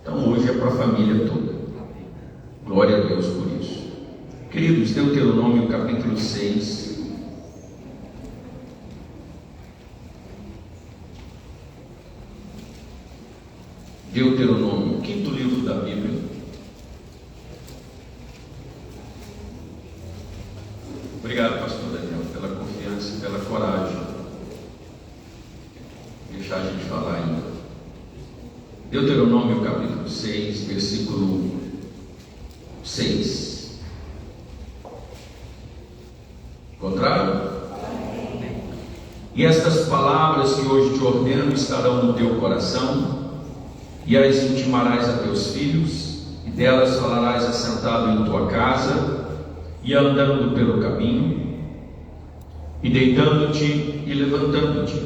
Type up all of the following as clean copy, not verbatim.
Então hoje é para a família toda. Glória a Deus por isso. Queridos, Deuteronômio capítulo 6. Deuteronômio, quinto livro da Bíblia. Obrigado, pastor Daniel, pela confiança e pela coragem de deixar a gente falar ainda. Deuteronômio capítulo 6, versículo 6. Encontraram? E estas palavras que hoje te ordeno estarão no teu coração, e as intimarás a teus filhos, e delas falarás assentado em tua casa, e andando pelo caminho, e deitando-te e levantando-te.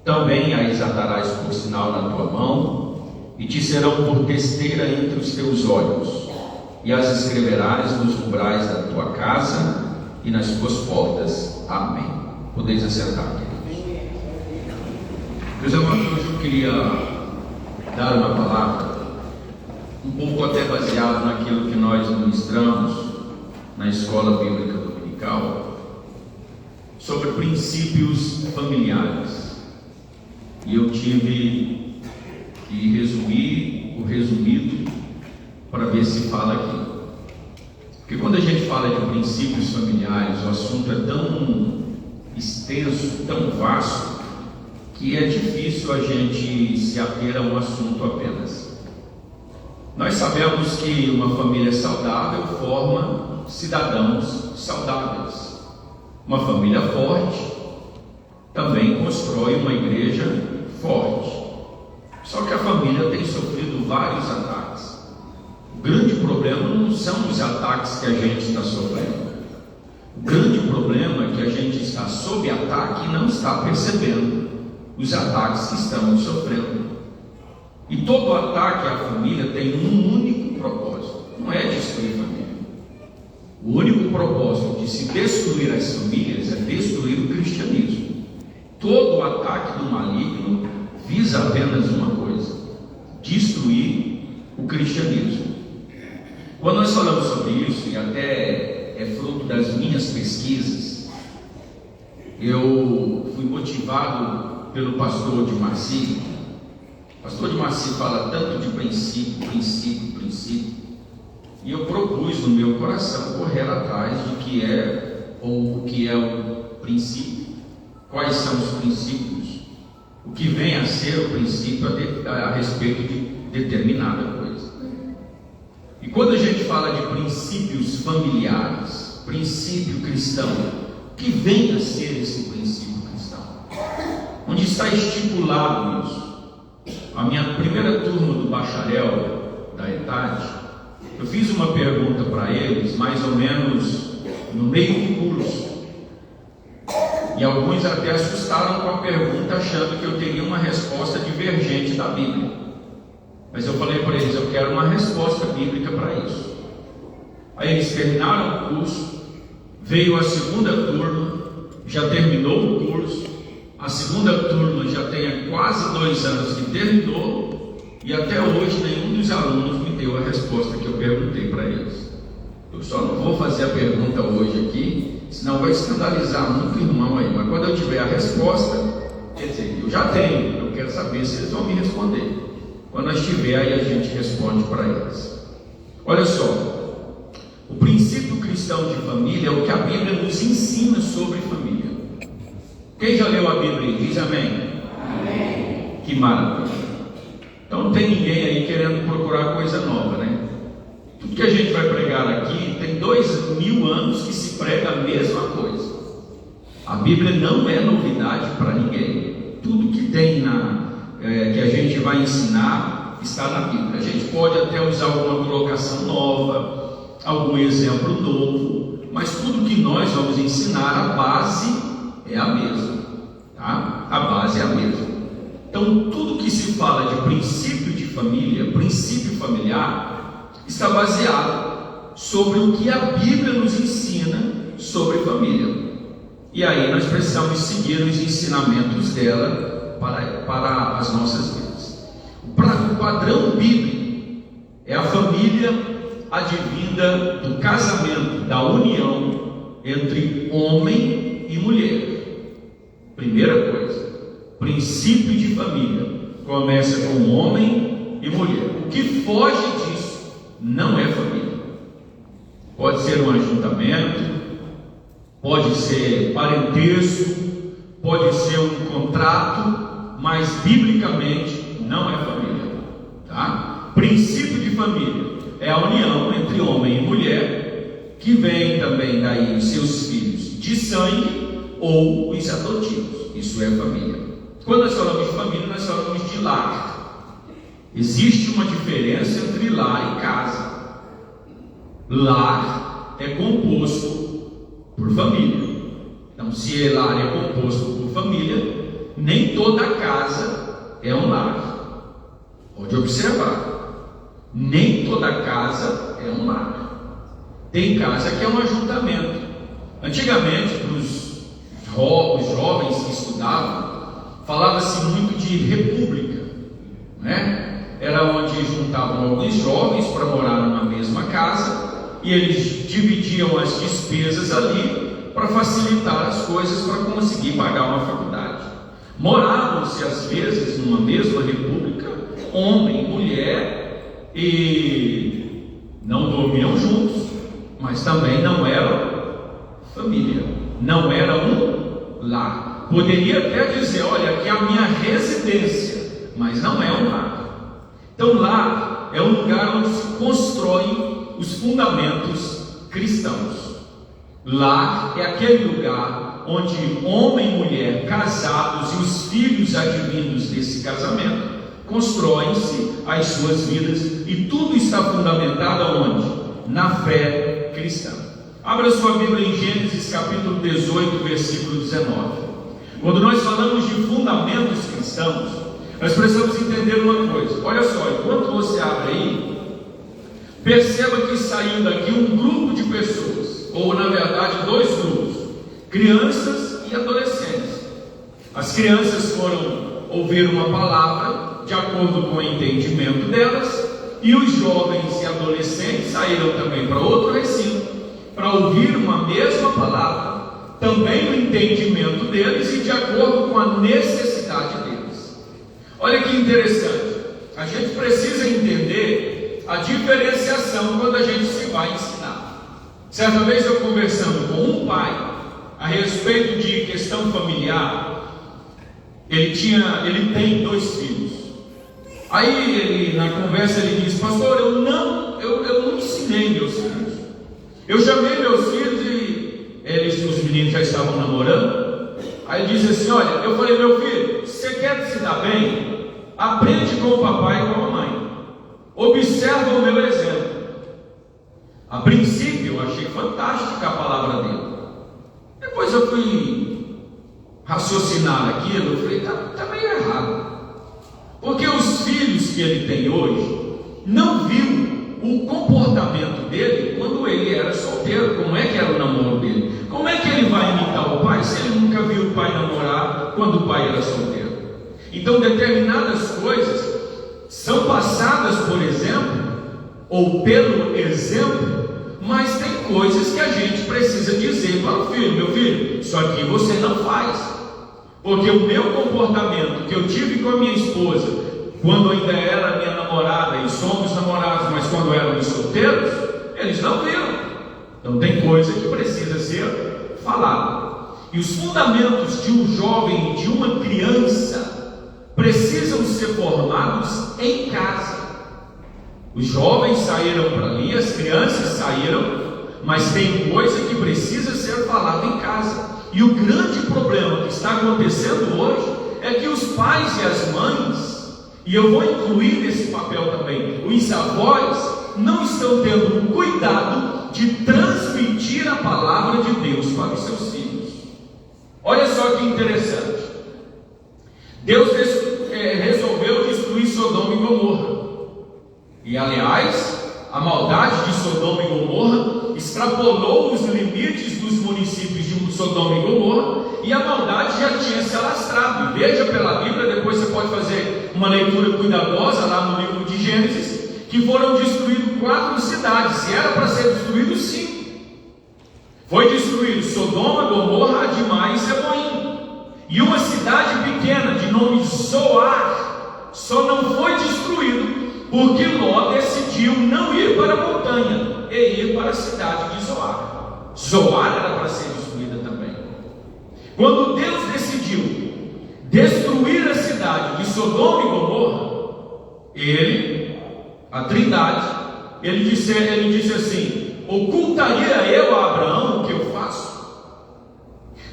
Também as atarás por sinal na tua mão, e te serão por testeira entre os teus olhos, e as escreverás nos umbrais da tua casa e nas tuas portas. Amém. Podeis assentar, queridos. Meus amados, hoje eu queria dar uma palavra um pouco até baseado naquilo que nós ministramos na escola bíblica dominical, sobre princípios familiares. E eu tive que resumir o resumido para ver se fala aqui. Porque quando a gente fala de princípios familiares, o assunto é tão extenso, tão vasto, que é difícil a gente se ater a um assunto apenas. Nós sabemos que uma família saudável forma cidadãos saudáveis. Uma família forte também constrói uma igreja forte. Só que a família tem sofrido vários ataques. O grande problema não são os ataques que a gente está sofrendo. O grande problema é que a gente está sob ataque e não está percebendo os ataques que estamos sofrendo. E todo ataque à família tem um único propósito, não é destruir a família. O único propósito de se destruir as famílias é destruir o cristianismo. Todo ataque do maligno visa apenas uma coisa: destruir o cristianismo. Quando nós falamos sobre isso, e até é fruto das minhas pesquisas, eu fui motivado pelo pastor de Marci. O pastor de Marci fala tanto de princípio, e eu propus no meu coração correr atrás de o que é o princípio, quais são os princípios, o que vem a ser o princípio a respeito de determinada coisa. E quando a gente fala de princípios familiares, princípio cristão, o que vem a ser esse princípio cristão? Onde está estipulado isso? A minha primeira turma do bacharel da ETAD, eu fiz uma pergunta para eles, mais ou menos no meio do curso, e alguns até assustaram com a pergunta, achando que eu teria uma resposta divergente da Bíblia. Mas eu falei para eles: eu quero uma resposta bíblica para isso. Aí eles terminaram o curso, veio a segunda turma, já terminou o curso. A segunda turma já tem há quase 2 anos que terminou, e até hoje nenhum dos alunos me deu a resposta que eu perguntei para eles. Eu só não vou fazer a pergunta hoje aqui, senão vai escandalizar muito irmão aí. Mas quando eu tiver a resposta, quer dizer, eu já tenho, eu quero saber se eles vão me responder. Quando nós tiver, aí a gente responde para eles. Olha só, o princípio cristão de família é o que a Bíblia nos ensina sobre família. Quem já leu a Bíblia e diz amém? Amém. Que maravilha. Então não tem ninguém aí querendo procurar coisa nova, né? Tudo que a gente vai pregar aqui, tem 2000 anos que se prega a mesma coisa. A Bíblia não é novidade para ninguém. Tudo que tem que a gente vai ensinar está na Bíblia. A gente pode até usar alguma colocação nova, algum exemplo novo, mas tudo que nós vamos ensinar, a base é a mesma, tá? A base é a mesma. Então, tudo que se fala de princípio de família, princípio familiar, está baseado sobre o que a Bíblia nos ensina sobre família. E aí nós precisamos seguir os ensinamentos dela para as nossas vidas. O padrão bíblico é a família advinda do casamento, da união entre homem e mulher. Primeira coisa, princípio de família começa com homem e mulher. O que foge disso não é família. Pode ser um ajuntamento, pode ser parentesco, pode ser um contrato, mas biblicamente não é família, tá? Princípio de família é a união entre homem e mulher, que vem também daí os seus filhos de sangue ou os adotivos. Isso é família. Quando nós falamos de família, nós falamos de lar. Existe uma diferença entre lar e casa. Lar é composto por família. Então, se lar é composto por família, nem toda casa é um lar. Pode observar. Nem toda casa é um lar. Tem casa que é um ajuntamento. Antigamente, para os jovens que estudavam, falava-se muito de república, né? Era onde juntavam alguns jovens para morar numa mesma casa, e eles dividiam as despesas ali para facilitar as coisas para conseguir pagar uma faculdade. Moravam-se às vezes numa mesma república, homem e mulher, e não dormiam juntos, mas também não eram família, não era um lar. Poderia até dizer, olha, aqui é a minha residência, mas não é um lar. Então lar é um lugar onde se constroem os fundamentos cristãos. Lar é aquele lugar onde homem e mulher casados e os filhos advindos desse casamento constroem-se as suas vidas, e tudo está fundamentado aonde? Na fé cristã. Abra sua Bíblia em Gênesis capítulo 18, versículo 19. Quando nós falamos de fundamentos cristãos, nós precisamos entender uma coisa. Olha só, enquanto você abre aí, perceba que saiu daqui um grupo de pessoas, ou na verdade dois grupos, crianças e adolescentes. As crianças foram ouvir uma palavra de acordo com o entendimento delas, e os jovens e adolescentes saíram também para outro recinto para ouvir uma mesma palavra, também no entendimento deles e de acordo com a necessidade deles. Olha que interessante, a gente precisa entender a diferenciação quando a gente se vai ensinar. Certa vez eu conversando com um pai a respeito de questão familiar, ele tem 2 filhos. Aí ele, na conversa, ele disse: pastor, eu não ensinei meus filhos. Eu chamei meus filhos e os meninos já estavam namorando. Aí ele disse assim: olha, eu falei, meu filho, você quer se dar bem? Aprende com o papai e com a mamãe. Observa o meu exemplo. A princípio eu achei fantástica a palavra dele. Depois eu fui raciocinar aquilo, eu falei, tá meio errado. Porque os filhos que ele tem hoje não viu o comportamento dele quando ele era solteiro. Como é que era o namoro dele? Como é que ele vai imitar o pai se ele nunca viu o pai namorar quando o pai era solteiro? Então determinadas coisas são passadas por exemplo, ou pelo exemplo, mas tem coisas que a gente precisa dizer para o filho: meu filho, isso aqui você não faz. Porque o meu comportamento que eu tive com a minha esposa, quando ainda era minha namorada, e somos namorados, mas quando éramos solteiros, eles não viram. Então tem coisa que precisa ser falada. E os fundamentos de um jovem e de uma criança precisam ser formados em casa. Os jovens saíram para ali, as crianças saíram, mas tem coisa que precisa ser falada em casa. E o grande problema que está acontecendo hoje é que os pais e as mães, e eu vou incluir nesse papel também os avós, não estão tendo o cuidado de transmitir a palavra de Deus para os seus filhos. Olha só que interessante. Deus resolveu destruir Sodoma e Gomorra. E aliás, a maldade de Sodoma e Gomorra extrapolou os limites dos municípios de Sodoma e Gomorra, e a maldade já tinha se alastrado. E veja pela Bíblia, depois você pode fazer uma leitura cuidadosa lá no livro de Gênesis, que que foram destruídas 4 cidades, e era para ser destruído 5. Foi destruído Sodoma, Gomorra, Adimá e Zeboim. E uma cidade pequena de nome Zoar só não foi destruído porque Ló decidiu não ir para a montanha e ir para a cidade de Zoar. Zoar era para ser destruída também. Quando Deus decidiu destruir a cidade de Sodoma e Gomorra, ele, a Trindade, ele disse assim: ocultaria eu a Abraão o que eu faço?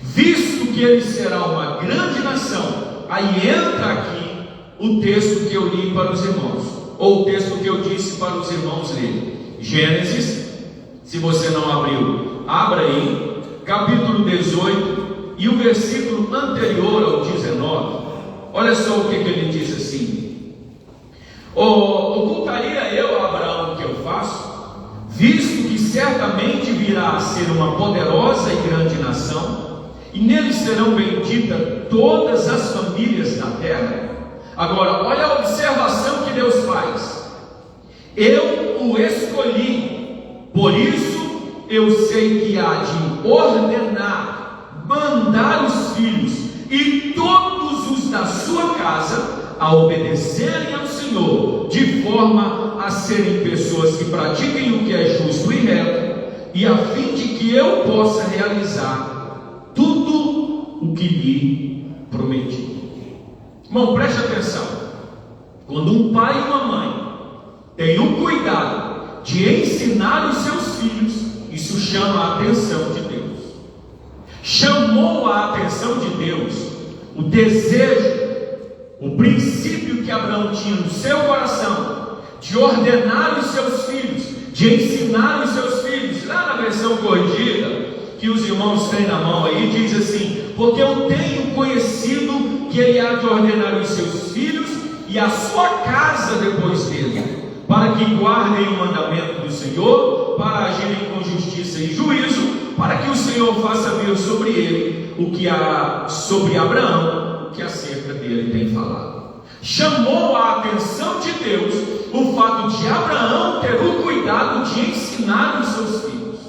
Visto que ele será uma grande nação. Aí entra aqui o texto que eu li para os irmãos, ou o texto que eu disse para os irmãos lerem. Gênesis, se você não abriu, abra aí, capítulo 18, e o versículo anterior ao 19. Olha só o que ele diz assim: ocultaria eu a Abraão o que eu faço? Visto que certamente virá a ser uma poderosa e grande nação, e nele serão benditas todas as famílias da terra. Agora, olha a observação que Deus faz: eu o escolhi, por isso eu sei que há de ordenar, mandar os filhos e todos os da sua casa a obedecerem ao Senhor, de forma a serem pessoas que pratiquem o que é justo e reto, e a fim de que eu possa realizar tudo o que lhe prometi. Irmão, preste atenção. Quando um pai e uma mãe têm o cuidado de ensinar os seus filhos, isso chama a atenção de Deus. Chamou a atenção de Deus o desejo, o princípio que Abraão tinha no seu coração de ordenar os seus filhos, de ensinar os seus filhos. Lá na versão corrigida, que os irmãos têm na mão aí, diz assim: porque eu tenho conhecido que ele há de ordenar os seus filhos e a sua casa depois dele, para que guardem o mandamento do Senhor, para agirem com justiça e juízo, para que o Senhor faça vir sobre ele o que há sobre Abraão, o que acerca dele tem falado. Chamou a atenção de Deus o fato de Abraão ter o cuidado de ensinar os seus filhos.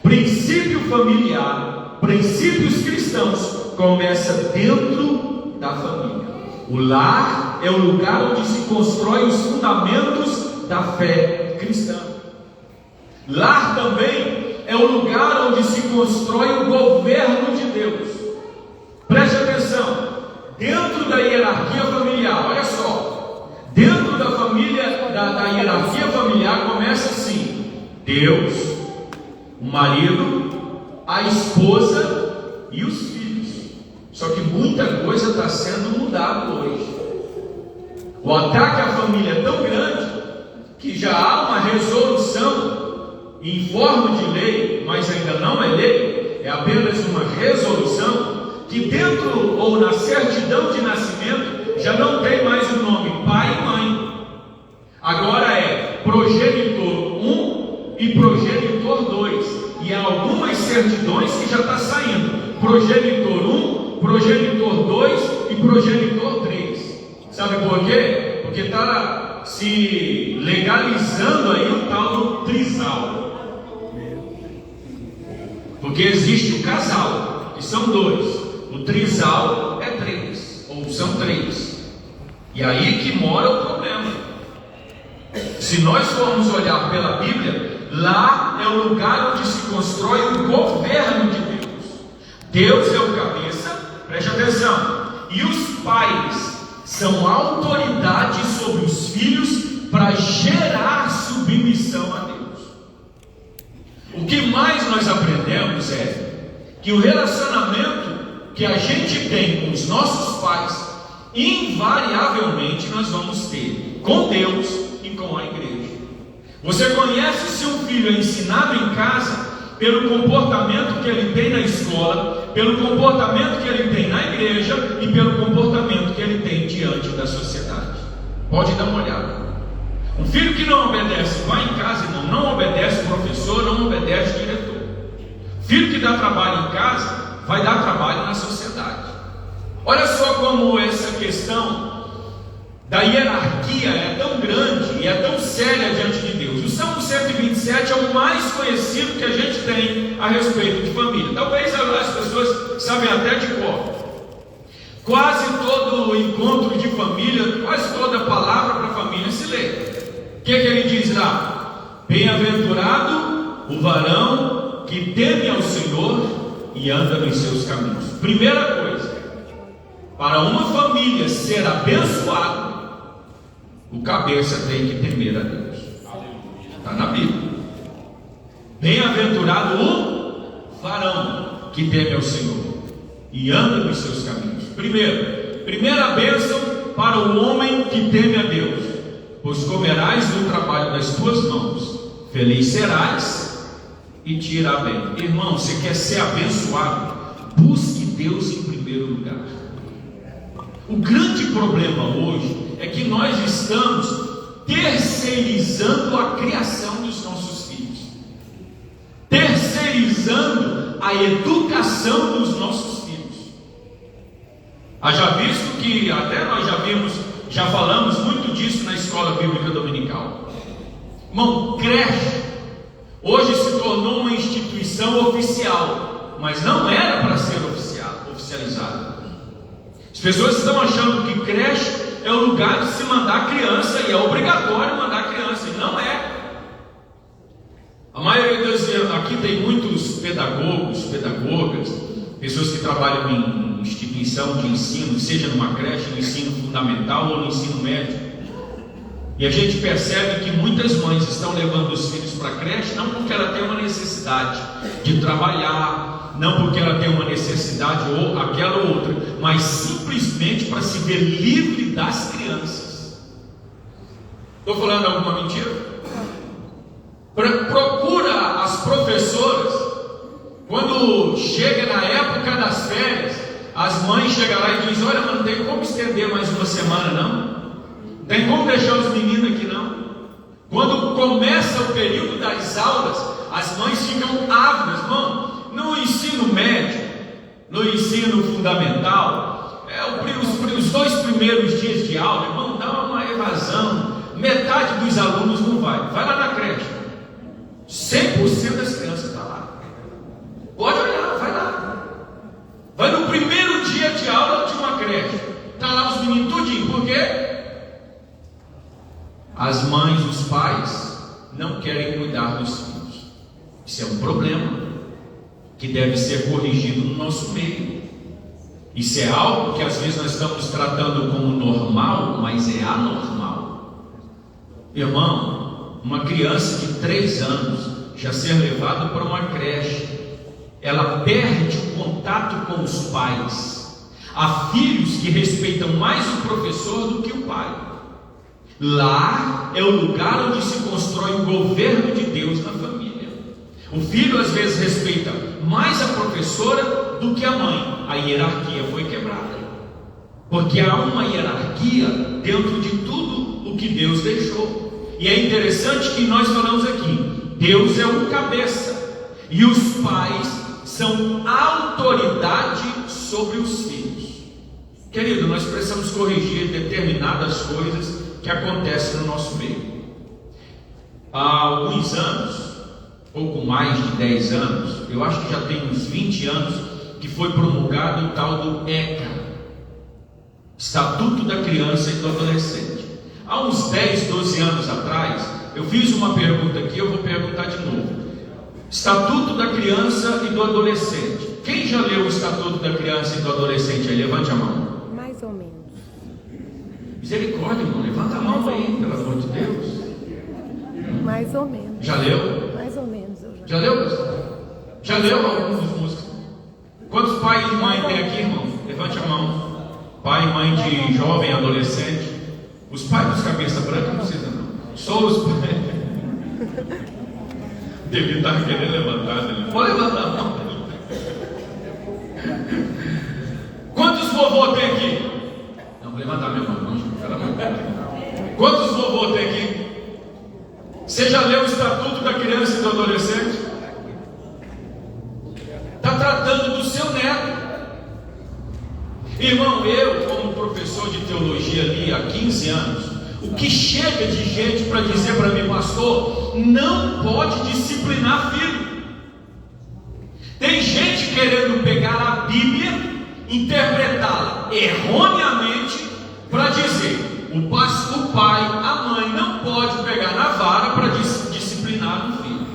Princípio familiar, princípios cristãos, começa dentro da família. O lar é o lugar onde se constrói os fundamentos da fé cristã. Lar também é o lugar onde se constrói o governo de Deus. Preste atenção. Dentro da hierarquia familiar, olha só, dentro da família, da hierarquia familiar começa assim: Deus, o marido, a esposa e os filhos. Só que muita coisa está sendo mudada hoje. O ataque à família é tão grande que já há uma resolução em forma de lei, mas ainda não é lei, é apenas uma resolução, que dentro ou na certidão de nascimento já não tem mais o nome pai e mãe. Agora é progenitor 1 e progenitor 2. E há algumas certidões que já está saindo progenitor 1, progenitor 2 e progenitor 3. Sabe por quê? Porque está se legalizando aí o tal do trisal. Porque existe o casal, que são 2. O trisal é 3, ou são 3. E aí que mora o problema. Se nós formos olhar pela Bíblia, lá é o lugar onde se constrói o governo de Deus. Deus é o cabeça, preste atenção. E os pais são autoridade sobre os filhos para gerar submissão a Deus. O que mais nós aprendemos é que o relacionamento que a gente tem com os nossos pais, invariavelmente nós vamos ter com Deus e com a igreja. Você conhece o seu filho ensinado em casa pelo comportamento que ele tem na escola, pelo comportamento que ele tem na igreja e pelo comportamento que ele tem diante da sociedade. Pode dar uma olhada. Um filho que não obedece vai em casa, não obedece o professor, não obedece o diretor. Filho que dá trabalho em casa vai dar trabalho na sociedade. Olha só como essa questão da hierarquia é tão grande e é tão séria diante de Deus. O Salmo 127 é o mais conhecido que a gente tem a respeito de família. Talvez as pessoas sabem até de cor. Quase todo encontro de família, quase toda palavra para família se lê. O que ele diz lá? Bem-aventurado o varão que teme ao Senhor e anda nos seus caminhos. Primeira coisa, para uma família ser abençoada, o cabeça tem que temer a Deus. Está na Bíblia. Bem-aventurado o varão que teme ao Senhor e anda nos seus caminhos. Primeira bênção para o homem que teme a Deus: pois comerás do trabalho das tuas mãos, feliz serás e te irá bem. Irmão, você quer ser abençoado? Busque Deus em primeiro lugar. O grande problema hoje é que nós estamos terceirizando a criação dos nossos filhos, terceirizando a educação dos nossos filhos. Haja visto que até nós já falamos muito disso na escola bíblica dominical. Irmão, creche hoje se tornou uma instituição oficial, mas não era para ser oficializada. As pessoas estão achando que creche é o lugar de se mandar criança e é obrigatório mandar criança, e não é. A maioria aqui tem muitos pedagogos, pedagogas, pessoas que trabalham em instituição de ensino, seja numa creche, no ensino fundamental ou no ensino médio. E a gente percebe que muitas mães estão levando os filhos para a creche não porque ela tem uma necessidade de trabalhar, não porque ela tem uma necessidade ou aquela ou outra, mas simplesmente para se ver livre das crianças. Estou falando alguma mentira? Procura as professoras, quando chega na época das férias, as mães chegam lá e dizem: olha, não tem como estender mais uma semana não, tem como deixar os meninos aqui não. Quando começa o período das aulas, as mães ficam ávidas. Irmão, no ensino médio, no ensino fundamental, os 2 primeiros dias de aula, irmão, dá uma evasão, metade dos alunos não vai lá na creche, 100% das crianças estão lá. Pode olhar, vai lá, vai no primeiro dia de aula de uma creche, está lá os meninos tudinho. Por quê? As mães, os pais não querem cuidar dos filhos. Isso é um problema que deve ser corrigido no nosso meio. Isso é algo que às vezes nós estamos tratando como normal, mas é anormal. Irmão, uma criança de 3 anos já ser levada para uma creche, ela perde o contato com os pais. Há filhos que respeitam mais o professor do que o pai. Lá é o lugar onde se constrói o governo de Deus na família. O filho às vezes respeita mais a professora do que a mãe. A hierarquia foi quebrada, porque há uma hierarquia dentro de tudo o que Deus deixou. E é interessante que nós falamos aqui: Deus é o cabeça e os pais são autoridade sobre os filhos. Querido, nós precisamos corrigir determinadas coisas que acontecem no nosso meio. Há alguns anos, pouco mais de 10 anos, eu acho que já tem uns 20 anos, que foi promulgado o tal do ECA, Estatuto da Criança e do Adolescente. Há uns 10, 12 anos atrás, eu fiz uma pergunta aqui, eu vou perguntar de novo. Estatuto da Criança e do Adolescente. Quem já leu o Estatuto da Criança e do Adolescente aí? Levante a mão. Mais ou menos. Misericórdia, irmão, levanta a mão aí, pelo amor de Deus. Mais ou menos. Já leu? Mais ou menos eu já. Já leu, pastor? Já leu alguns dos músicos? Quantos pais e mães tem aqui, irmão? Levante a mão. Pai e mãe de jovem, adolescente. Os pais dos cabeça branca não precisam não. Só os pais. Ele está querendo levantar, né? Pode levantar a mão. Quantos vovô tem aqui? Não, vou levantar minha mão, não. Quantos vovô tem aqui? Você já leu o Estatuto da Criança e do Adolescente? Está tratando do seu neto. Irmão, eu como professor de teologia ali há 15 anos, O que chega de gente para dizer para mim, pastor, não pode disciplinar filho. Tem gente querendo pegar a Bíblia, interpretá-la erroneamente para dizer, o pai, a mãe não pode pegar na vara para disciplinar o filho.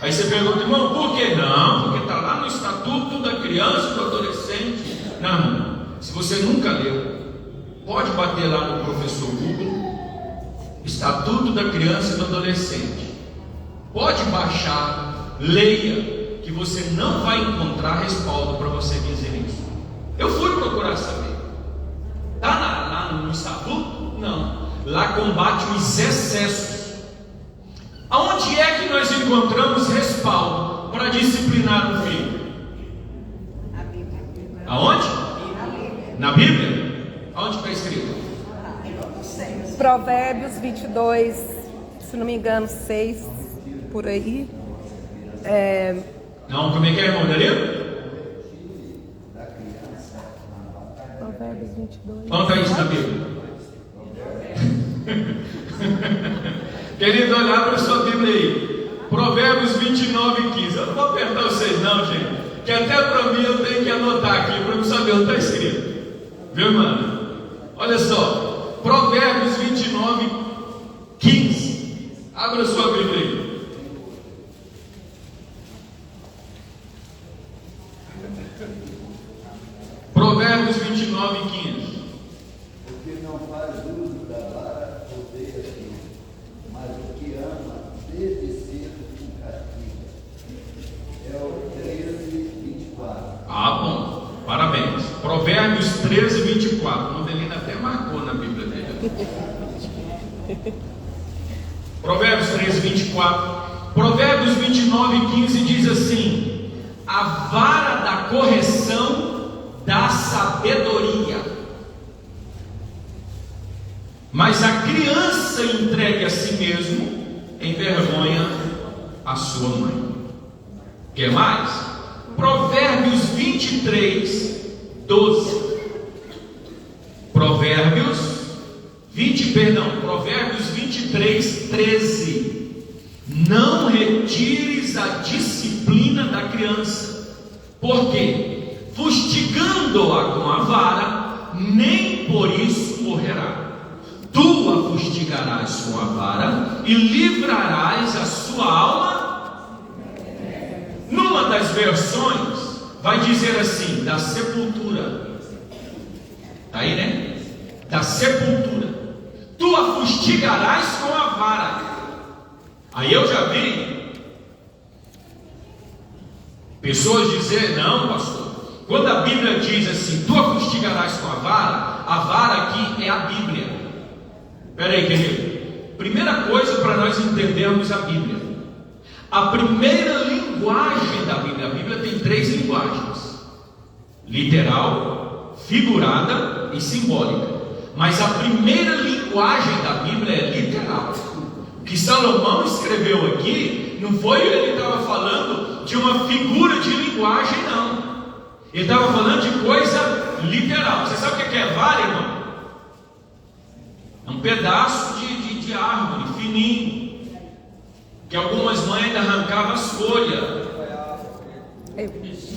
Aí você pergunta, irmão, por que não? Porque está lá no Estatuto da Criança e do Adolescente. Não, irmão, se você nunca leu, pode bater lá no professor Google, Estatuto da Criança e do Adolescente. Pode baixar, leia, que você não vai encontrar respaldo para você dizer isso. Eu fui procurar saber. Está lá no Estatuto? Não. Lá combate os excessos. Aonde é que nós encontramos respaldo para disciplinar um filho? Na Bíblia. Aonde? Na Bíblia. Na Bíblia? Aonde está escrito? Eu não sei. Provérbios 22, se não me engano, 6, por aí. Não, como é que é, irmão? Daria? Provérbios 22. Onde está isso na Bíblia? Querido, olha, abre a sua Bíblia aí. Provérbios 29, 15. Eu não vou apertar vocês não, gente, que até para mim eu tenho que anotar aqui para eu saber onde está escrito. Viu, irmão? Olha só, Provérbios 29, 15. Abra a sua Bíblia aí. Provérbios 29, 15. Porque não faz uso da vara, odeia Deus, mas o que ama, desde cedo o castiga. É o 13, 24. Ah, bom, parabéns. Provérbios 13, 24. O Novelino até marcou na Bíblia dele. Provérbios 13, 24. Provérbios 29, 15 diz assim: a vara da correção dá sabedoria, mas a criança entregue a si mesmo envergonha a sua mãe. Quer mais? Provérbios 23, 12. Provérbios 23, 13. Não retires a disciplina da criança, porque fustigando-a com a vara, nem por isso morrerá. Tu a fustigarás com a vara e livrarás a sua alma. Numa das versões vai dizer assim: da sepultura. Está aí, né? Da sepultura. Tu a fustigarás com a vara. Aí eu já vi pessoas dizer: não, pastor, quando a Bíblia diz assim, tu a fustigarás com a vara aqui é a Bíblia. Espera aí, querido. Primeira coisa para nós entendermos a Bíblia. A primeira linguagem da Bíblia, a Bíblia tem 3 linguagens: literal, figurada e simbólica. Mas a primeira linguagem da Bíblia é literal. O que Salomão escreveu aqui, não foi ele estava falando de uma figura de linguagem, não. Ele estava falando de coisa literal. Você sabe o que é vara, irmão? É um pedaço de árvore fininho, que algumas mães ainda arrancavam as folhas.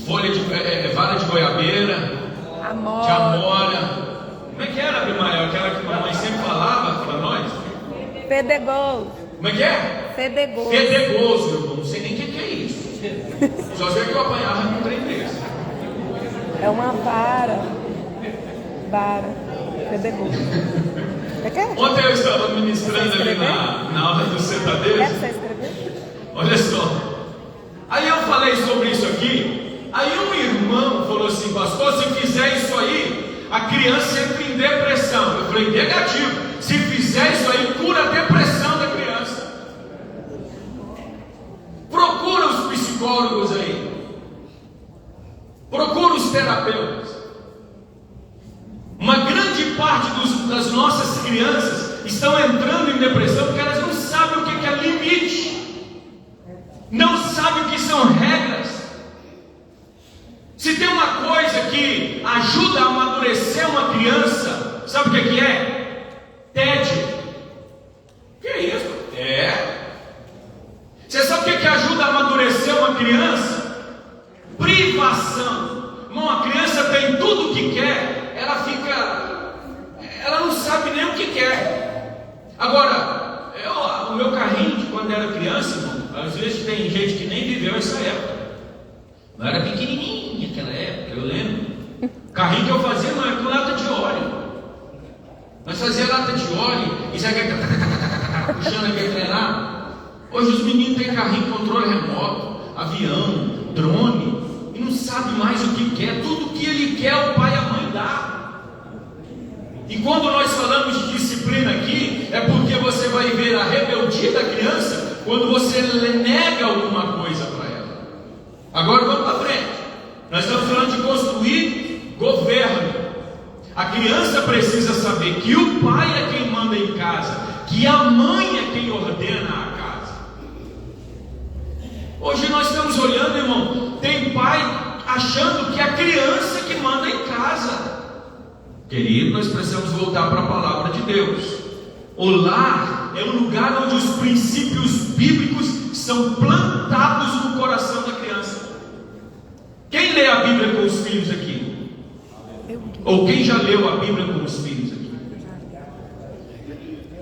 Folha de vara de goiabeira, de amora. Como é que era, Abimael? Aquela que a mamãe sempre falava para nós? Fedegoso. Como é que é? Fedegoso. Fedegoso, eu não sei nem o que é isso. Só sei que eu apanhava com 3 vezes. É uma vara. Fedegoso. É que é? Ontem eu estava ministrando ali na aula do Sentadeiros. É pra você escrever? Olha só. Aí eu falei sobre isso aqui. Aí um irmão falou assim: pastor, se fizer isso aí, a criança entra em depressão. Eu falei: negativo. Se fizer isso aí, cura a depressão da criança. Procura os psicólogos aí. Procura os terapeutas. Uma grande parte das nossas crianças estão entrando em depressão porque elas não sabem o que é limite, não sabem o que são regras. Se tem uma coisa que ajuda a amadurecer uma criança, sabe o que é? Tédio. Agora, o meu carrinho de quando era criança, irmão, às vezes tem gente que nem viveu essa época. Eu era pequenininho naquela época, eu lembro. O carrinho que eu fazia, mas com lata de óleo. Nós fazia lata de óleo e saia puxando aquele trem lá. Hoje os meninos têm carrinho, controle remoto, avião, drone, e não sabe mais o que quer. Tudo que ele quer, o pai e a mãe dá. E quando nós falamos de disciplina aqui, é porque você vai ver a rebeldia da criança quando você nega alguma coisa para ela. Agora vamos para frente. Nós estamos falando de construir governo. A criança precisa saber que o pai é quem manda em casa, que a mãe é quem ordena a casa. Hoje nós estamos olhando, irmão, tem pai achando que é a criança que manda em casa. Querido, nós precisamos voltar para a palavra de Deus. O lar é um lugar onde os princípios bíblicos são plantados no coração da criança. Quem lê a Bíblia com os filhos aqui? Ou quem já leu a Bíblia com os filhos aqui?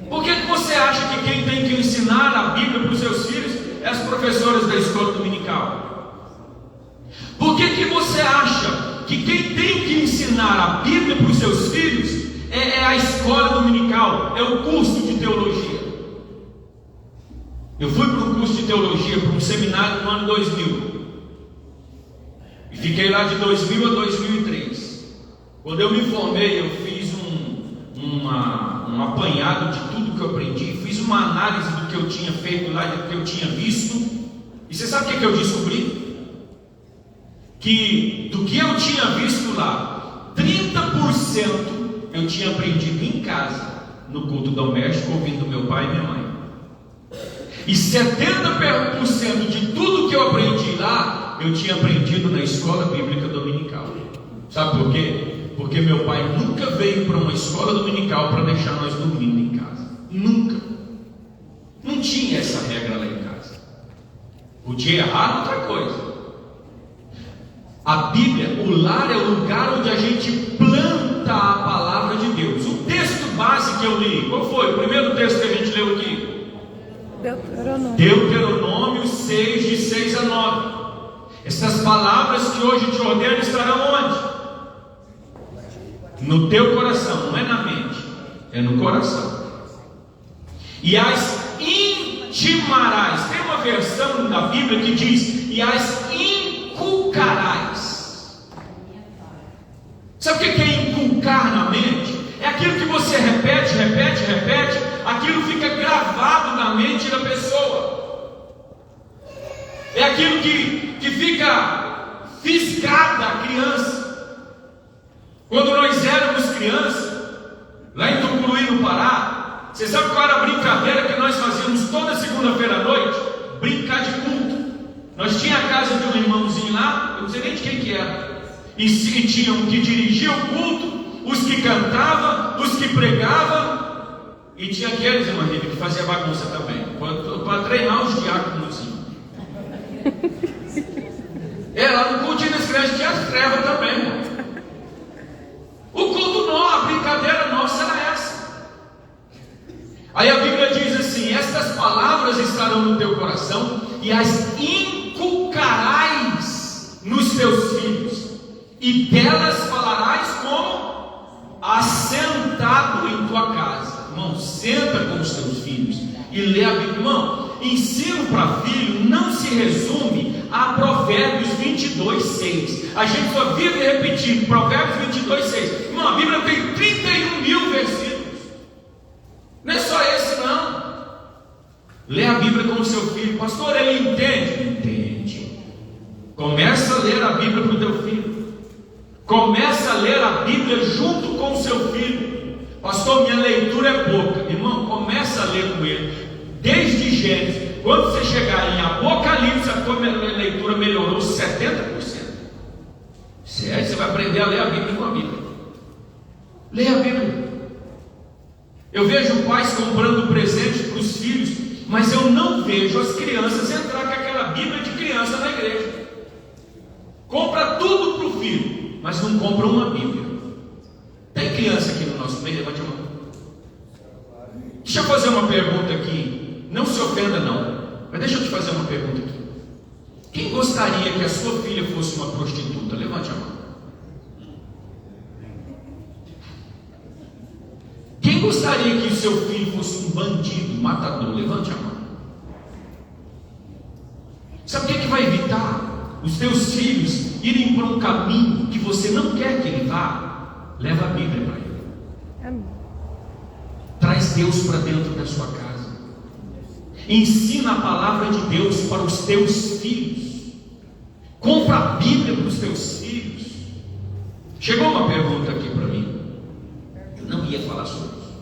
Por que você acha que quem tem que ensinar a Bíblia para os seus filhos é as professoras da escola dominical? Por que você acha que quem tem que ensinar a Bíblia para os seus filhos é a escola dominical, é o curso de teologia? Eu fui para um curso de teologia, para um seminário no ano 2000. E fiquei lá de 2000 a 2003. Quando eu me formei, eu fiz um apanhado de tudo que eu aprendi, fiz uma análise do que eu tinha feito lá, do que eu tinha visto. E você sabe o que eu descobri? Que do que eu tinha visto lá, 30% eu tinha aprendido em casa, no culto doméstico, ouvindo meu pai e minha mãe. E 70% de tudo que eu aprendi lá, eu tinha aprendido na escola bíblica dominical. Sabe por quê? Porque meu pai nunca veio para uma escola dominical para deixar nós dormindo em casa. Nunca. Não tinha essa regra lá em casa. Podia errar outra coisa. A Bíblia, o lar é o lugar onde a gente planta a palavra de Deus. O texto base que eu li, qual foi? O primeiro texto que a gente leu aqui? Deuteronômio 6, de 6 a 9. Essas palavras que hoje te ordeno estarão onde? No teu coração, não é na mente, é no coração. E as intimarás. Tem uma versão da Bíblia que diz: e as inculcarás. Sabe o que é inculcar na mente? É aquilo que você repete, aquilo fica gravado na mente da pessoa. É aquilo que fica fisgado a criança. Quando nós éramos crianças, lá em Tucuruí, no Pará, você sabe qual era a brincadeira que nós fazíamos toda segunda-feira à noite? Brincar de culto. Nós tínhamos a casa de um irmãozinho lá, eu não sei nem de quem que era, e tinham que dirigir o culto, os que cantavam, os que pregavam, e tinha aqueles, irmã Rita, que fazia bagunça também, para treinar os diáconos. Lá no culto das crianças tinha as trevas também, irmão. O culto nosso, a brincadeira nossa era essa. Aí a Bíblia diz assim: estas palavras estarão no teu coração e as inculcarás nos teus filhos, e delas falarás como? Assentado em tua casa. Irmão, senta com os teus filhos e lê a Bíblia. Irmão, ensino para filho não se resume a Provérbios 22:6. A gente só vive repetindo Provérbios 22:6. Irmão, a Bíblia tem 31 mil versículos. Não é só esse não. Lê a Bíblia com o seu filho. Pastor, ele entende? Entende. Começa a ler a Bíblia para o teu filho. Começa a ler a Bíblia junto com o seu filho. Pastor, minha leitura é pouca. Irmão, começa a ler com ele. Desde Gênesis. Quando você chegar em Apocalipse, a tua leitura melhorou 70%. Sério, você vai aprender a ler a Bíblia com a Bíblia. Leia a Bíblia. Eu vejo pais comprando presente para os filhos, mas eu não vejo as crianças entrar com aquela Bíblia de criança na igreja. Compra tudo para o filho, mas não compra uma Bíblia. Tem criança aqui no nosso meio? Levante a mão. Deixa eu fazer uma pergunta aqui. Não se ofenda não, mas deixa eu te fazer uma pergunta aqui. Quem gostaria que a sua filha fosse uma prostituta? Levante a mão. Quem gostaria que o seu filho fosse um bandido, um matador? Levante a mão. Sabe o que vai evitar os teus filhos irem para um caminho que você não quer que ele vá? Leva a Bíblia para ele. Amém. Traz Deus para dentro da sua casa. Ensina a palavra de Deus para os teus filhos. Compra a Bíblia para os teus filhos. Chegou uma pergunta aqui para mim. Eu não ia falar sobre isso,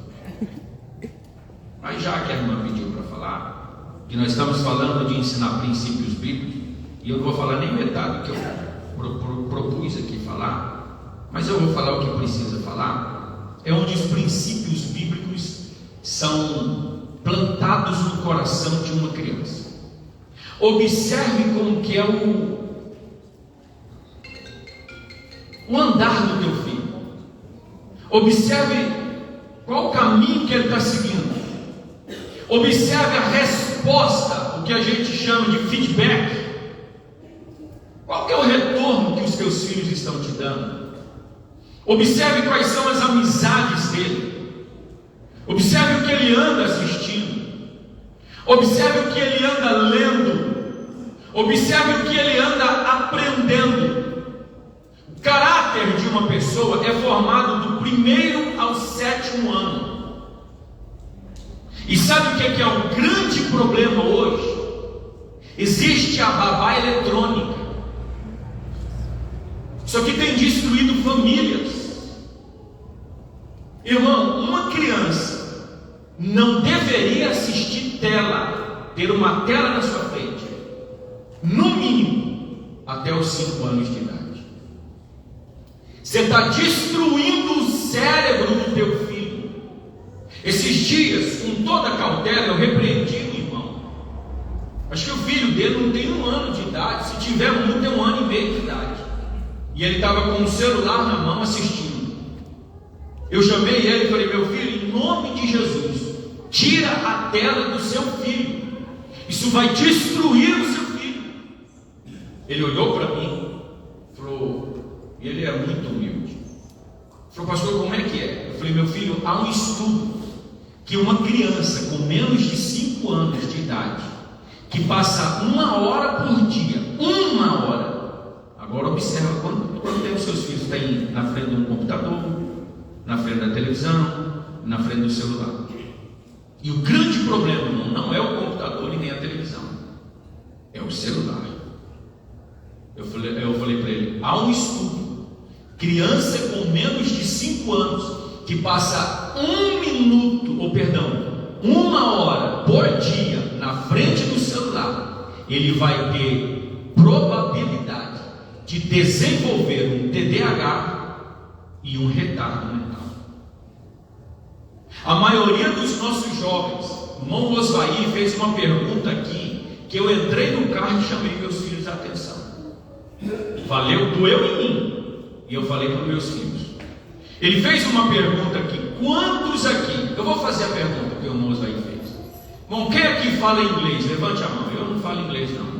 mas já que a irmã pediu para falar, que nós estamos falando de ensinar princípios bíblicos, e eu não vou falar nem metade do que eu propus aqui falar, mas eu vou falar o que precisa falar. É onde os princípios bíblicos são plantados no coração de uma criança. Observe como que é o andar do teu filho. Observe qual o caminho que ele está seguindo. Observe a resposta, o que a gente chama de feedback. Qual que é o retorno que os teus filhos estão te dando? Observe quais são as amizades dele. Observe o que ele anda assistindo. Observe o que ele anda lendo. Observe o que ele anda aprendendo. O caráter de uma pessoa é formado do 1º ao 7º ano. E sabe o que é um grande problema hoje? Existe a babá eletrônica. Isso aqui tem destruído famílias. Irmão, uma criança não deveria assistir tela, ter uma tela na sua frente, no mínimo até os 5 anos de idade. Você está destruindo o cérebro do teu filho. Esses dias, com toda a cautela, eu repreendi um irmão. Acho que o filho dele não tem 1 ano de idade. Se tiver muito, tem 1 ano e meio de idade. E ele estava com o celular na mão assistindo. Eu chamei ele e falei: meu filho, em nome de Jesus, tira a tela do seu filho. Isso vai destruir o seu filho. Ele olhou para mim, falou, e ele é muito humilde. Falou: pastor, como é que é? Eu falei: meu filho, há um estudo que uma criança com menos de 5 anos de idade, que passa 1 hora por dia, 1 hora. Agora observa quando tem os seus filhos, está aí na frente de um computador, na frente da televisão, na frente do celular. E o grande problema não é o computador e nem a televisão, é o celular. Eu falei para ele: há um estudo, criança com menos de 5 anos que passa 1 hora por dia na frente do celular, ele vai ter probabilidade de desenvolver um TDAH e um retardo mental. A maioria dos nossos jovens, o irmão Osvaí fez uma pergunta aqui, que eu entrei no carro e chamei meus filhos a atenção. Doeu em mim, e eu falei para os meus filhos. Ele fez uma pergunta aqui: quantos aqui? Eu vou fazer a pergunta que o irmão Osvaí fez. Bom, quem aqui fala inglês? Levante a mão. Eu não falo inglês não.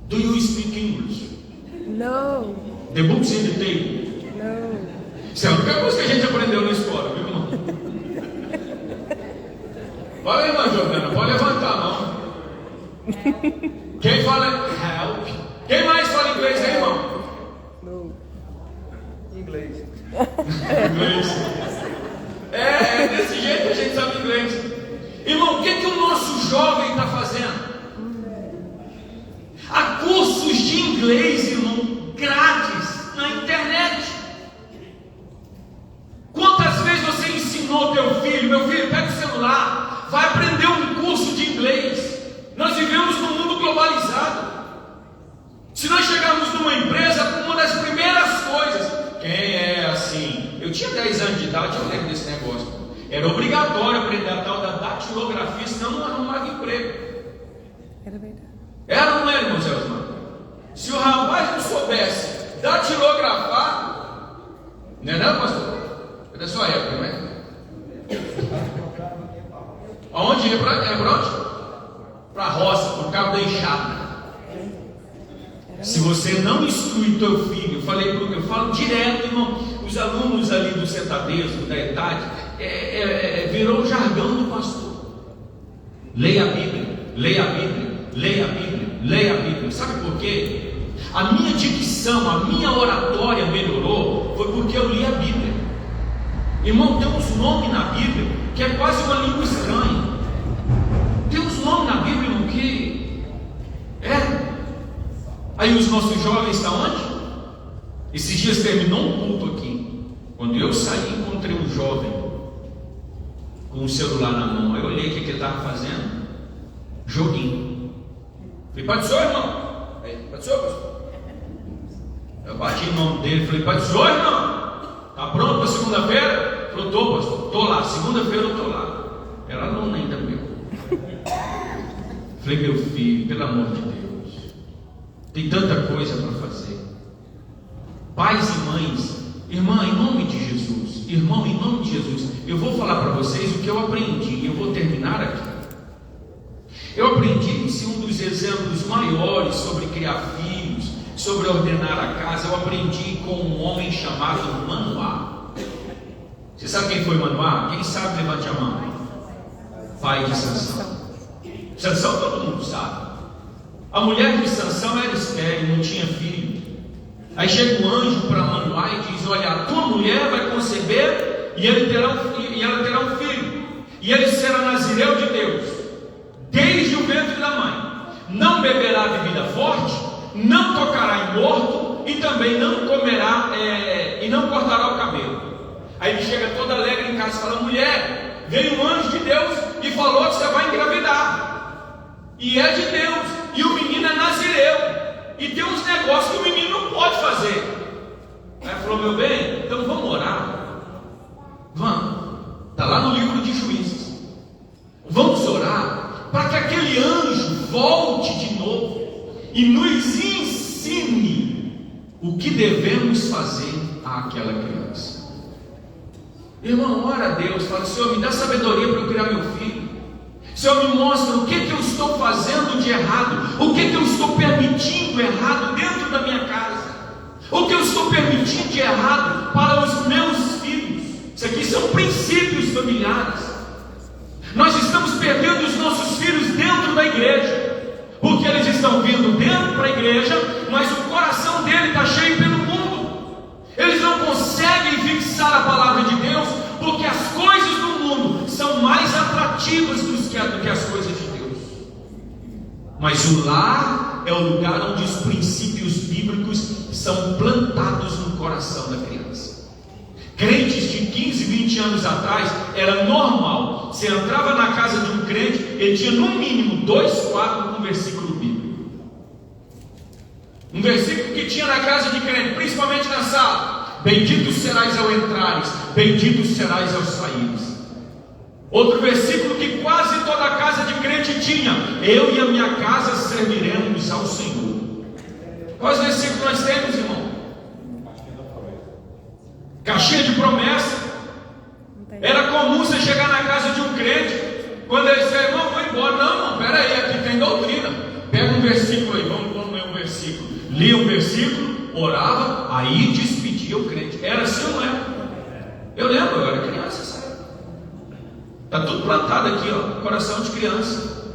Do you speak English? No. The books in the table? No. Isso é a única coisa que a gente aprendeu na escola, viu, irmão? Olha, irmã Jordana, pode levantar a mão. Quem fala help? Quem mais fala inglês aí, irmão? No. Inglês. Inglês. É desse jeito que a gente sabe inglês. Irmão, o que o nosso jovem está fazendo? Há cursos de inglês, irmão, grátis na internet. Quantas vezes você ensinou teu filho: meu filho, pega o celular, vai aprender um curso de inglês? Nós vivemos num mundo globalizado. Se nós chegarmos numa empresa, uma das primeiras coisas, quem é assim? Eu tinha 10 anos de idade, eu lembro desse negócio. Era obrigatório aprender a tal da datilografia, senão não arrumava emprego. Era verdade. Era ou não era, irmão Zé Osmar? Se o rapaz não soubesse datilografar, não é não, pastor? É da sua época, não é? Aonde ia para onde? Para a roça, por causa da enxada. Se você não instrui teu filho, eu falo direto, irmão, os alunos ali do Sentadesco, da idade, virou o jargão do pastor. Leia a Bíblia, leia a Bíblia, leia a Bíblia, leia a Bíblia. Sabe por quê? A minha dicção, a minha oratória melhorou, foi porque eu li a Bíblia. Irmão, tem uns nomes na Bíblia que é quase uma língua estranha. Tem uns nomes na Bíblia, irmão, que Aí os nossos jovens estão onde? Esses dias terminou um culto aqui. Quando eu saí, encontrei um jovem com o celular na mão. Aí eu olhei o que ele estava fazendo. Joguinho. Falei, pai do senhor, irmão? Aí, pai do senhor, pastor? Eu bati no nome dele, falei, pai do senhor, irmão? Tá pronto para segunda-feira? Falou, tô, pastor, tô lá, segunda-feira eu tô lá. Era aluno ainda meu. Falei, meu filho, pelo amor de Deus, tem tanta coisa para fazer. Pais e mães, irmã, em nome de Jesus, irmão, em nome de Jesus, eu vou falar para vocês o que eu aprendi, eu vou terminar aqui. Eu aprendi, se um dos exemplos maiores sobre criar filhos, sobre ordenar a casa, eu aprendi com um homem chamado Manoá. Você sabe quem foi Manoá? Quem sabe, levante a mão. Pai de Sansão. Sansão todo mundo sabe. A mulher de Sansão era estéril, não tinha filho. Aí chega um anjo para Manoá e diz, olha, a tua mulher vai conceber e ela terá um filho, e ele será nazireu de Deus desde o ventre da mãe, não beberá bebida forte, não tocará em morto, e também não comerá e não cortará o cabelo. Aí ele chega todo alegre em casa e fala, mulher, veio um anjo de Deus e falou que você vai engravidar, e é de Deus, e o menino é nazireu, e tem uns negócios que o menino não pode fazer. Aí ela falou, meu bem, então vamos orar. Vamos, está lá no livro de Juízes. Vamos orar para que aquele anjo volte de novo e nos ensine o que devemos fazer àquela criança. Irmão, ora a Deus, fala, Senhor, me dá sabedoria para eu criar meu filho. Senhor, me mostra o que eu estou fazendo de errado, o que eu estou permitindo errado dentro da minha casa, o que eu estou permitindo de errado para os meus filhos. Isso aqui são princípios familiares. Nós estamos perdendo os nossos filhos dentro da igreja, porque eles estão vindo dentro da igreja, mas o coração dele está cheio pelo mundo. Eles não conseguem fixar a palavra de Deus, porque as coisas do mundo são mais atrativas do que as coisas de Deus. Mas o lar é o lugar onde os princípios bíblicos são plantados no coração da criança. Crentes de 15, 20 anos atrás, era normal, você entrava na casa de um crente, ele tinha no mínimo 2 quadros com um versículo bíblico. Um versículo que tinha na casa de crente, principalmente na sala: bendito serás ao entrares, bendito serás ao saíres. Outro versículo que quase toda a casa de crente tinha: eu e a minha casa serviremos ao Senhor. Quais versículos nós temos, irmão? Caixinha de promessa. Era comum você chegar na casa de um crente, quando ele disser, irmão, vou embora. Não, irmão, peraí, aqui tem doutrina. Pega um versículo aí, vamos ler um versículo. Lia um versículo, orava, aí despedia o crente. Era assim ou não era? Eu lembro, eu era criança, sabe? Está tudo plantado aqui, ó, coração de criança.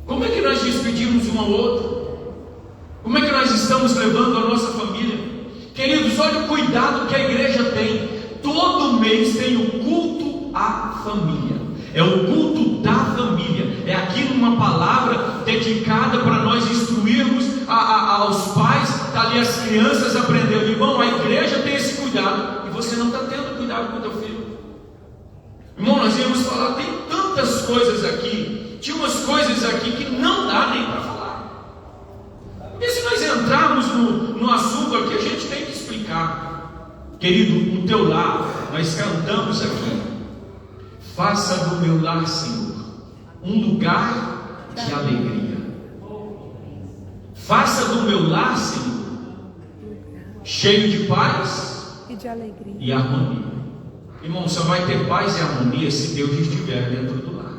Como é que nós despedimos um ao outro? Como é que nós estamos levando a nossa família? Queridos, olha o cuidado que a igreja tem. Todo mês tem o culto à família. É o culto da família. É aqui uma palavra dedicada para nós instruirmos aos pais. Está ali as crianças aprendendo. Irmão, a igreja tem esse cuidado, e você não está tendo cuidado com o teu filho. Irmão, nós íamos falar, tem tantas coisas aqui. Tinha umas coisas aqui que não dá nem para falar. Porque se nós entrarmos no assunto aqui, a gente tem que explicar. Querido, no teu lar, nós cantamos aqui: faça do meu lar, Senhor, um lugar de alegria. Faça do meu lar, Senhor, cheio de paz e de alegria e harmonia. Irmão, só vai ter paz e harmonia se Deus estiver dentro do lar.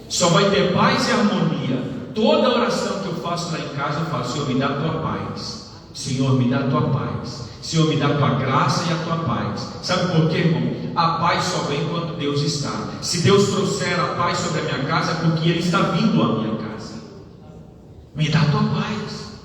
Só vai ter paz e harmonia. Toda oração que eu faço lá em casa, eu faço: Senhor, me dá a tua paz. Senhor, me dá a tua paz. Senhor, me dá a tua graça e a tua paz. Sabe por quê, irmão? A paz só vem quando Deus está. Se Deus trouxer a paz sobre a minha casa, é porque Ele está vindo à minha casa. Me dá a tua paz.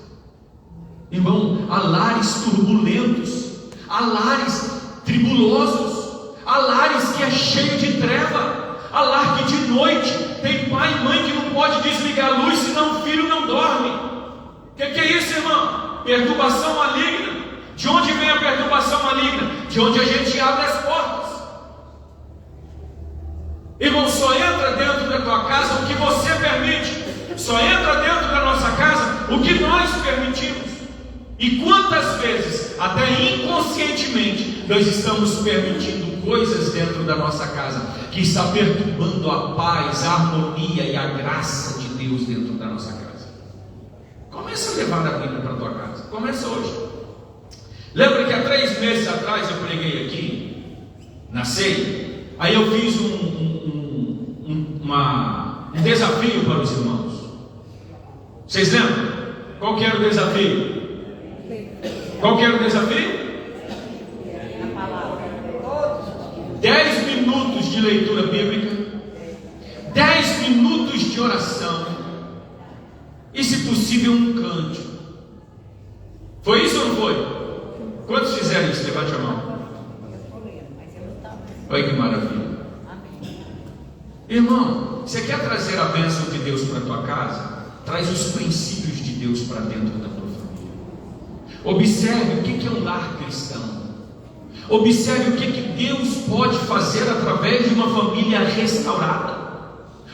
Irmão, há lares turbulentos, há lares tribulosos, há lares que é cheio de treva, há lar que de noite tem pai e mãe que não pode desligar a luz, senão o filho não dorme. O que é isso, irmão? Perturbação maligna. De onde vem a perturbação maligna? De onde a gente abre as portas. Irmão, só entra dentro da tua casa o que você permite. Só entra dentro da nossa casa o que nós permitimos. E quantas vezes, até inconscientemente, nós estamos permitindo coisas dentro da nossa casa que está perturbando a paz, a harmonia e a graça de Deus dentro da nossa casa. Começa a levar a Bíblia para a tua casa. Começa hoje. Lembra que há 3 meses atrás eu preguei aqui na ceia? Aí eu fiz um desafio para os irmãos. Vocês lembram? Qual que era o desafio? Qual que era o desafio? 10 minutos de leitura bíblica, 10 minutos de oração e, se possível, um cântico. Foi isso ou não foi? Quantos fizeram isso? Levante a mão. Olha que maravilha. Irmão, você quer trazer a bênção de Deus para a tua casa? Traz os princípios de Deus para dentro da tua família. Observe o que é um lar cristão. Observe o que Deus pode fazer através de uma família restaurada.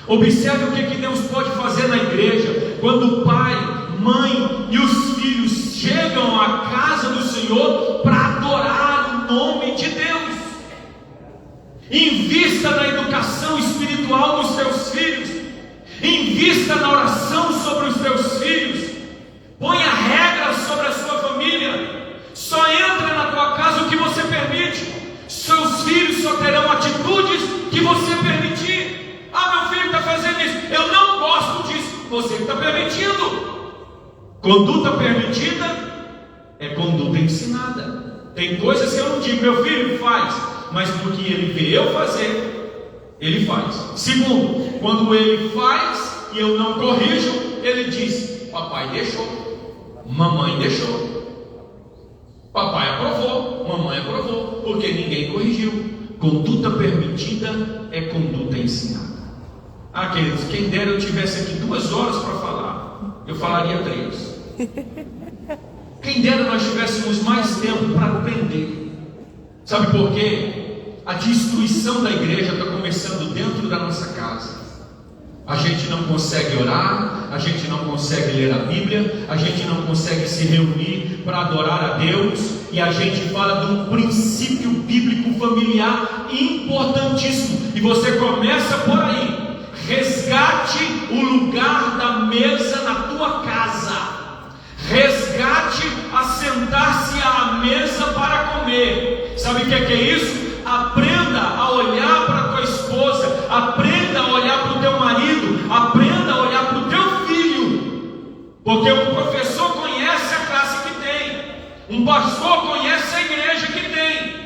Observe o que Deus pode fazer na igreja, quando o pai, mãe e os filhos chegam à casa do Senhor para adorar o nome de Deus. Invista na educação espiritual dos seus filhos. Invista na oração sobre os teus filhos. Ponha regras sobre a sua família. Só entra na tua casa o que você permite. Seus filhos só terão atitudes que você permitir. Ah, meu filho está fazendo isso, eu não gosto disso. Você está permitindo. Conduta permitida é conduta ensinada. Tem coisas que eu não digo: meu filho, faz. Mas porque ele vê eu fazer, ele faz. Segundo, quando ele faz e eu não corrijo, ele diz: papai deixou, mamãe deixou, papai aprovou, mamãe aprovou, porque ninguém corrigiu. Conduta permitida é conduta ensinada. Ah, queridos, quem dera eu tivesse aqui 2 horas para falar, eu falaria 3. Quem dera nós tivéssemos mais tempo para aprender. Sabe por quê? A destruição da igreja está começando dentro da nossa casa. A gente não consegue orar, a gente não consegue ler a Bíblia, a gente não consegue se reunir para adorar a Deus, e a gente fala de um princípio bíblico familiar importantíssimo, e você começa por aí. Resgate o lugar da mesa na tua casa. Resgate a sentar-se à mesa para comer. Sabe o que é isso? Aprenda a olhar para a tua esposa, aprenda a olhar para o teu marido, aprenda a olhar para o teu filho, porque um professor conhece a classe que tem, um pastor conhece a igreja que tem.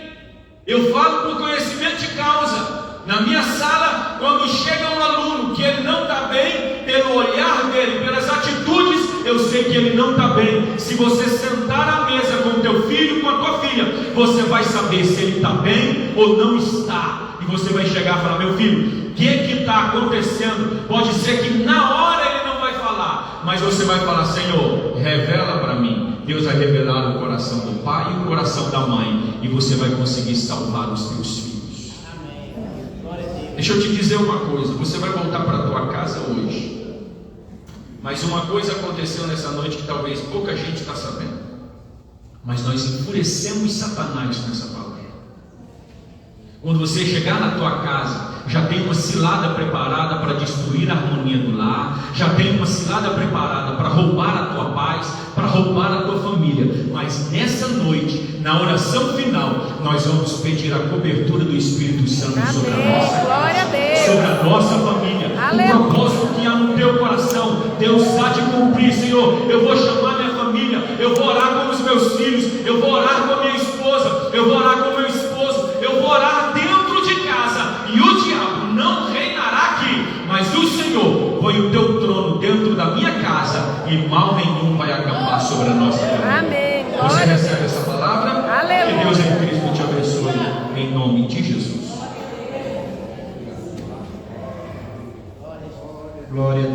Eu falo por conhecimento de causa. Na minha sala, quando chega um aluno que ele não está bem, pelo olhar dele, pelas atitudes, eu sei que ele não está bem. Se você sentar à mesa com o teu filho, com a tua filha, você vai saber se ele está bem ou não está. E você vai chegar e falar: meu filho, o que está acontecendo? Pode ser que na hora ele não vai falar, mas você vai falar: Senhor, revela para mim. Deus vai revelar o coração do pai e o coração da mãe, e você vai conseguir salvar os teus filhos. Deixa eu te dizer uma coisa: você vai voltar para a tua casa hoje, mas uma coisa aconteceu nessa noite que talvez pouca gente está sabendo. Mas nós enfurecemos Satanás nessa palavra. Quando você chegar na tua casa, já tem uma cilada preparada para destruir a harmonia do lar, já tem uma cilada preparada para roubar a tua paz, para roubar a tua família. Mas nessa noite, na oração final, nós vamos pedir a cobertura do Espírito Santo sobre a nossa Glória a casa, Deus. sobre a nossa família. Aleluia. O propósito que há no teu coração, Deus há de cumprir. Senhor, eu vou chamar minha família, eu vou orar com os meus filhos, eu vou orar com a minha esposa, eu vou orar com o meu esposo, eu vou orar dentro de casa, e o diabo não reinará aqui, mas o Senhor põe o teu trono dentro da minha casa, e mal nenhum vai acampar sobre a nossa família. Amém. Você Glória a recebe essa palavra? Aleluia. Que Deus em Cristo te abençoe, em nome de Jesus. Glória a Deus.